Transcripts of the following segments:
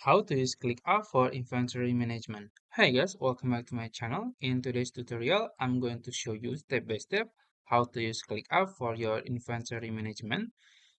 How to use ClickUp for inventory management. Hi guys, welcome back to my channel. In today's tutorial, I'm going to show you step by step how to use ClickUp for your inventory management.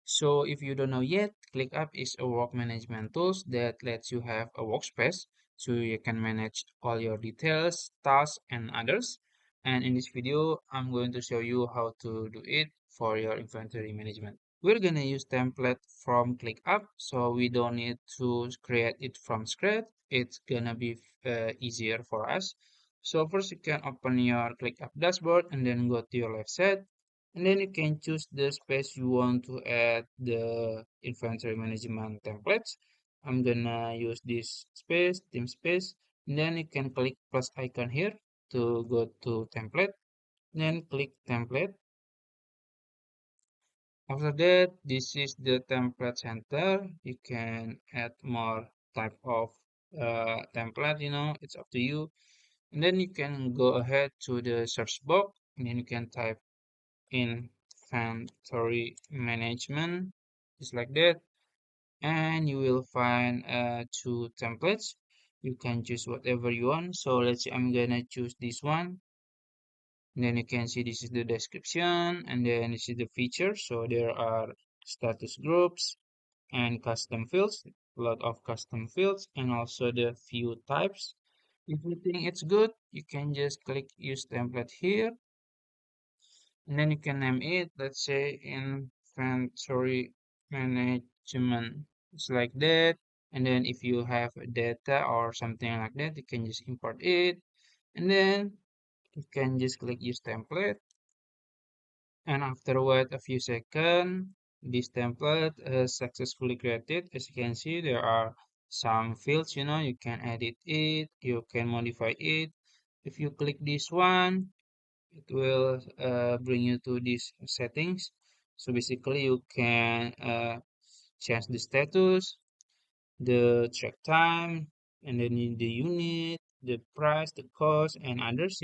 So if you don't know yet, ClickUp is a work management tools that lets you have a workspace so you can manage all your details, tasks, and others. And in this video, I'm going to show you how to do it for your inventory management. We're gonna use template from ClickUp, so we don't need to create it from scratch. It's gonna be easier for us. So first you can open your ClickUp dashboard and then go to your left side and then you can choose the space you want to add the inventory management templates. I'm gonna use this space, theme space. And then you can click plus icon here to go to template. Then click template. After that, this is the template center. You can add more type of template, it's up to you. And then you can go ahead to the search box and then you can type inventory management just like that and you will find two templates. You can choose whatever you want, so let's say I'm gonna choose this one. And then you can see this is the description and then this is the features. So there are status groups and custom fields, a lot of custom fields, and also the view types. If you think it's good, you can just click use template here and then you can name it, let's say inventory management. It's like that. And then if you have data or something like that, you can just import it. And then you can just click use template. And after wait a few seconds, this template is successfully created. As you can see, there are some fields, you can edit it, you can modify it. If you click this one, it will bring you to these settings. So basically you can change the status, the track time, and then the unit, the price, the cost, and others.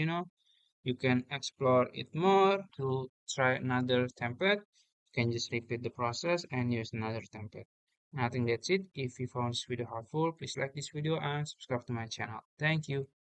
You can explore it more to try another template. You can just repeat the process and use another template. And I think that's it. If you found this video helpful, please like this video and subscribe to my channel. Thank you.